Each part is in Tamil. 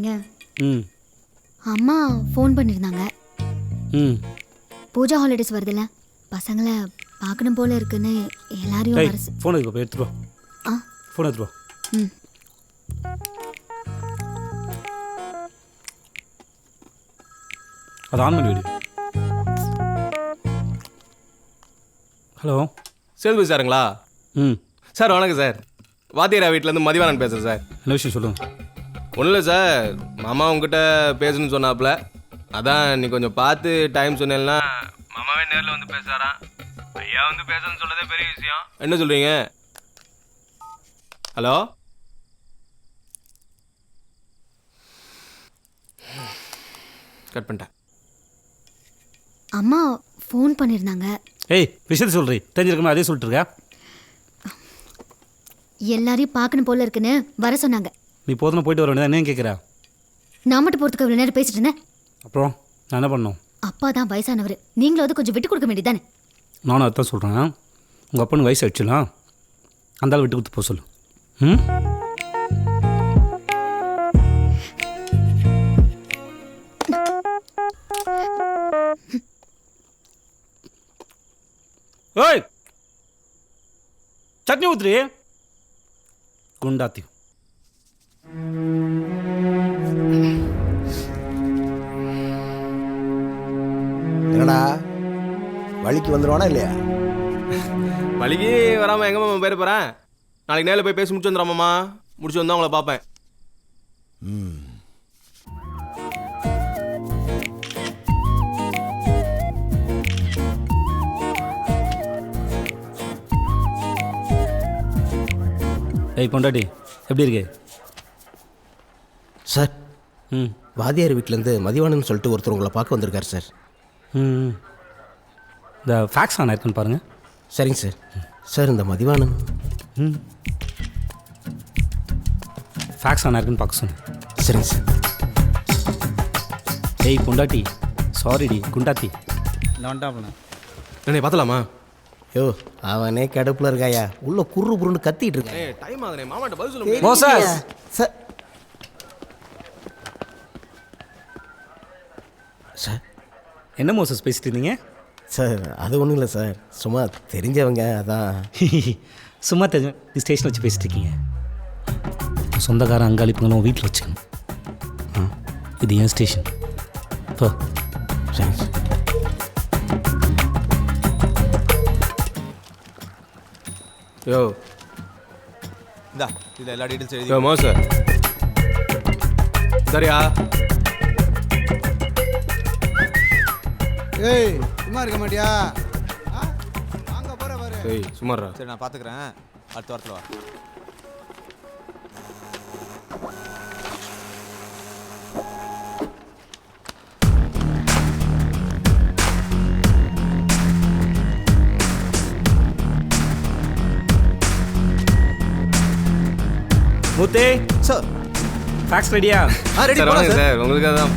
இருக்கீங்க? ம் அம்மா ஃபோன் பண்ணியிருந்தாங்க. ம் பூஜா ஹாலிடேஸ் வருதுல்ல, பசங்களை பார்க்கணும் போல இருக்குன்னு எல்லாரையும் டேய் வர ஃபோன் எடுத்து எடுத்துட்டு வா. ஆ ஃபோன் எடுத்துட்டு வா. ம் அது ஆன் பண்ணி விடு. ஹலோ சேதுபதி சாருங்களா? ம் சார் வணக்கம் சார். வாத்தியாரா வீட்டிலேருந்து மதிவானன் பேசுகிறேன் சார். என்ன விஷயம் சொல்லுங்கள். ஒன்றும் இல்லை சார், மாமா உங்ககிட்ட பேசணும்னு சொன்னாப்புல, அதான் நீ கொஞ்சம் பார்த்து டைம் சொன்னேன்னா மாமாவே நேரில் வந்து பேசுகிறாராம். ஐயா வந்து பேசணும்னு சொல்கிறதே பெரிய விஷயம். என்ன சொல்கிறீங்க? ஹலோ கட் பண்ணிட்டேன். அம்மா ஃபோன் பண்ணியிருந்தாங்க. ஏய் விஷயத்தை சொல்கிறீ தெரிஞ்சிருக்கணும் அதே சொல்லிட்டு இருக்கா. எல்லாரையும் பார்க்கணும் போல இருக்குன்னு வர சொன்னாங்க. நீ போதுனா போயிட்டு வர வேண்டியதான். என்ன கேட்குறா? நான் மட்டும் போகிறதுக்கு இவ்வளோ நேரம் பேசிட்டு இருந்தேன். அப்புறம் நான் என்ன பண்ணணும்? அப்பா தான் வயசானவர், நீங்களும் கொஞ்சம் விட்டு கொடுக்க வேண்டியதானே? நானும் அதான் சொல்கிறேன். உங்கள் அப்பனுக்கு வயசு ஆயிடுச்சுலாம், அந்த ஆள் விட்டு கொடுத்து போக சொல்லு. ம் ஓய் சட்னி ஊத்துறி குண்டாத்தி. என்னடா வழிக்கு வந்துடுவானா இல்லையா? வலிக்கு வராமல் எங்கே மாமா பேர போகிறேன். நாளைக்கு நேரில் போய் பேசி முடிச்சு வந்துடுறாமாம்மா. முடிச்சு வந்தால் உங்களை பார்ப்பேன். ம் ஏய் பொண்டாட்டி எப்படி இருக்கு? சார், ம் வாத்தியார் வீட்டிலேருந்து மதிவானன் சொல்லிட்டு ஒருத்தர் உங்களை பார்க்க வந்திருக்காரு சார். ம் இந்த ஃபேக்ஸ் ஆன் இருக்குன்னு பாருங்கள். சரிங்க சார். சார் இந்த மதிவானன் ம் ஃபேக்ஸ் ஆன் இருக்குன்னு பார்க்க சொன்னேன். சரிங்க சார். ஏய் பொண்டாட்டி சாரிடி குண்டாத்தி. இந்த வந்துட்டாப்ல. என்ன பார்த்தலாமா? யோ அவனே கடுப்பில் இருக்காயா, உள்ள குறு புருன்னு கத்திட்டு இருக்கான். ஏய் டைம் ஆகுதுனே, மாமாட்ட பதில் சொல்ல மோசஸ் சார் சார் என்ன மோசஸ் பேசிட்டு இருந்தீங்க? சார் அது ஒன்றும் இல்லை சார், சும்மா தெரிஞ்சவங்க அதான். சும்மா தெரிஞ்ச நீ ஸ்டேஷன் வச்சு பேசிட்டு இருக்கீங்க. சொந்தக்காரன் அங்காளிப்புங்களும் வீட்டில் வச்சுக்கணும். இது என் ஸ்டேஷன். இப்போ சரிங்க சார். யோ இந்தா இதில் எல்லா டீட்டெயில்ஸ் எழுதி. யோ மோச சரியா? ஏய் சும்மா இருக்க மாட்டியா? வாங்க போற பாரு. ஏய் சும்மாறா. சரி நான் பார்த்துக்கிறேன், அடுத்த வாரத்தில் வா. மூத்தே சார் ஃபேக்ஸ் ரெடியா? ரெடி சார் போலாம் வாங்க சார். சார், உங்களுக்கு தான்.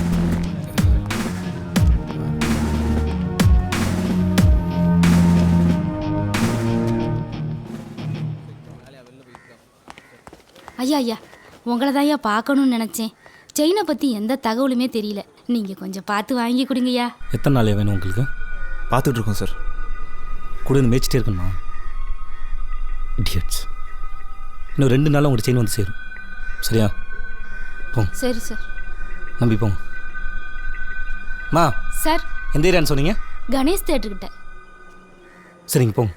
ஐயா ஐயா, உங்களை தான் ஐயா பார்க்கணும்னு நினச்சேன். செயினை பற்றி எந்த தகவலுமே தெரியல. நீங்கள் கொஞ்சம் பார்த்து வாங்கி கொடுங்கய்யா. எத்தனை நாள் வேணும் உங்களுக்கு? பார்த்துட்டு இருக்கோம் சார். கூட மேய்ச்சிட்டே இருக்கணுமா? இடியட்ஸ். இன்னும் 2 நாள் உங்கள்கிட்ட செயின் வந்து சேரும். சரியா? போங்க. சரி சார். நம்பி போங்க. மா சார், எந்த ஏரியான்னு சொன்னீங்க? கணேஷ் தேட்டர்கிட்ட. சரிங்க போங்க.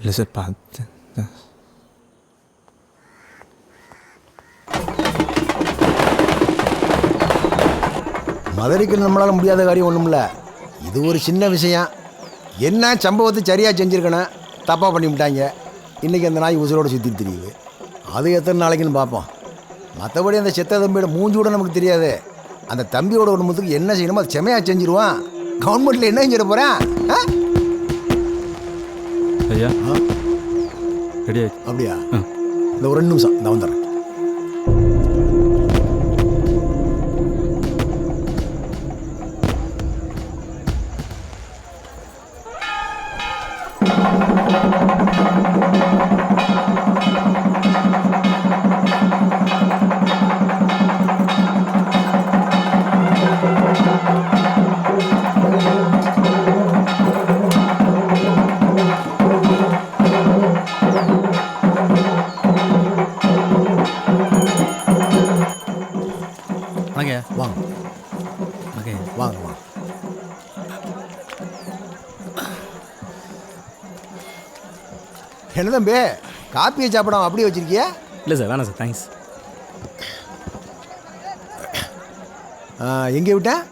இல்லை சார் பார்த்து. மதுரைக்கு நம்மளால் முடியாத காரியம் ஒன்றும் இல்லை. இது ஒரு சின்ன விஷயம். என்ன சம்பவத்தை சரியாக செஞ்சுருக்கணும், தப்பாக பண்ணிவிட்டாங்க. இன்றைக்கி அந்த நாய் உசுரோடு சுற்றிட்டு தெரியுது. அது எத்தனை நாளைக்குன்னு பார்ப்போம். மற்றபடி அந்த செத்த தம்பியோட மூஞ்சி கூட நமக்கு தெரியாது. அந்த தம்பியோட குடும்பத்துக்கு என்ன செய்யணுமோ அதை செமையாக செஞ்சுருவான். கவர்மெண்ட்டில் என்ன செஞ்சிட போகிறேன்? ஐயா ரெடி ஆயிடுச்சு. அப்படியா? இந்த ஒரு 2 நிமிஷம் நான் வந்துடுறேன். வாங்க ஓகே வாங்க வாங்க. என்ன தம்பி காப்பியை சாப்பிடாம அப்படியே வச்சிருக்கியா? இல்லை சார் வேணாம் சார் தேங்க்ஸ். எங்கே விட்டேன்?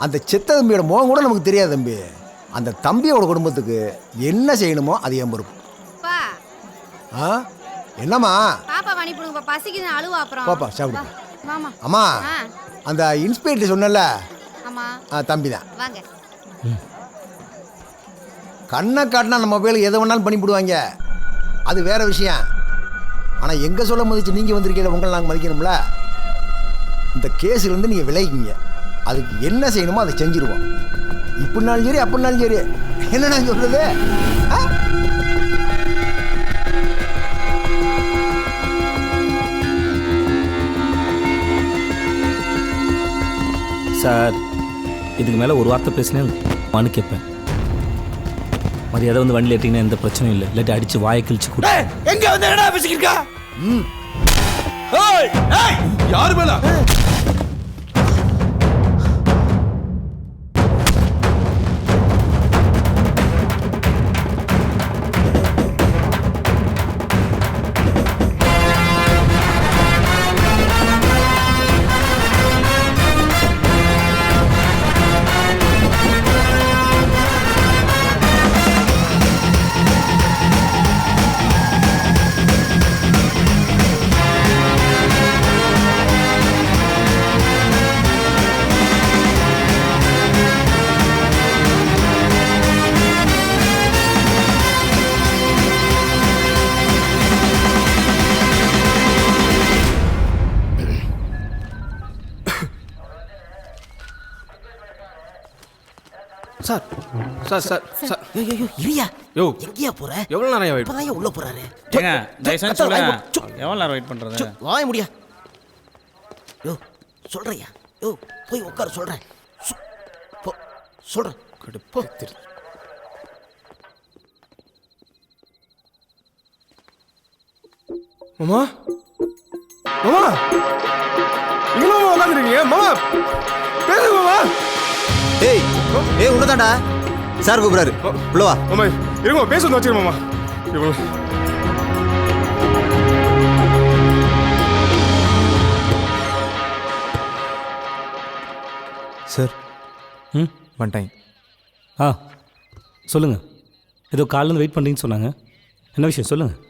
அந்த செத்த தம்பியோட முகம் கூட நமக்கு தெரியாது தம்பி. அந்த தம்பியோட குடும்பத்துக்கு என்ன செய்யணுமோ அது என் பொறுப்பு. என்னம்மா? பாப்பா அனுப்பிடுங்க, பசிக்குது அழுவா அப்புறம். பாப்பா சாப்பிடு. மாமா. அம்மா அந்த இன்ஸ்பெக்டர் சொன்னல ஆமா தம்பி தான். வாங்க. கண்ணை காட்டினா நம்ம பேர் எதை வேணாலும் பண்ணிவிடுவாங்க, அது வேற விஷயம். ஆனால் எங்கே சொல்ல மதிச்சு நீங்கள் வந்திருக்கீங்க, உங்களை நாங்கள் மதிக்கணும்ல. இந்த கேஸ்லேருந்து நீங்கள் விளைவிக்கிங்க, அதுக்கு என்ன செய்யணுமோ அதை செஞ்சுருவோம். இப்படினாலும் சரி அப்படினாலும் சரி. என்ன நான் சொல்கிறது? சார் இதுக்கு மேலே ஒரு வார்த்தை பேசினேன் வான்னு கேட்பேன். மரியாதை வந்து வண்டியில் ஏற்றிங்கன்னா எந்த பிரச்சனையும் இல்லை, இல்லாட்டி அடித்து வாயை கிழிச்சு கூட. எங்க வந்து என்னடா பேசிக்கிருக்கா? யாரு மேல? சார் சார் சார் சார் இல்லையா யோ எங்கேயா போற? எவ்வளோ நேரம் வெயிட்? இப்பதான் உள்ள போறாரு. ஏங்க தயவுசெய்து சொல்லுங்க, எவ்வளோ நேரம் வெயிட் பண்ணுறது? வாய முடியா? யோ சொல்றியா? யோ போய் உட்கார சொல்றேன். சொல்றேன். போ. மாமா மாமா இங்கே மாமா உட்காந்துருக்கீங்க? மாமா பேசுங்க மாமா. ஏய் ஏய் உள்ளதாண்டா சார் கூப்பிடாரு, உள்ள வா. மாமா இருங்க பேசுறது வச்சுக்கிறேன் மாமா. இவ்வளோ சார் ம் வந்துட்டேன். ஆ சொல்லுங்கள். ஏதோ காலிலேருந்து வெயிட் பண்ணுறீங்கன்னு சொன்னாங்க, என்ன விஷயம் சொல்லுங்கள்.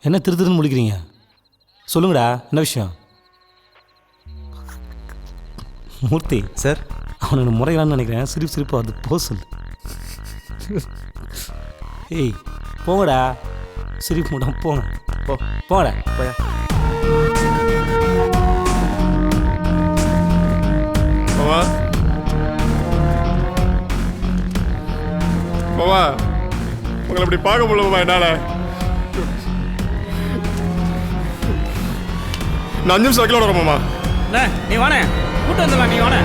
என்ன திருன்னு முடிக்கிறீங்க? சொல்லுங்கடா என்ன விஷயம். மூர்த்தி சார் அவனை முறைகளான்னு நினைக்கிறேன். சிரிப்பு வருது, போ சொல்லு. ஏய் போங்கடா, சிரிப்பு மூடம் போங்க. போங்கடா போயா. மாமா மாமா உங்களை இப்படி பார்க்க முடியல மாமா என்னால். நான் 5 நிமிஷம் வைக்கல வரேன் மாமா. நீ வானே கூட்டு வந்துடலாம், நீ வானே.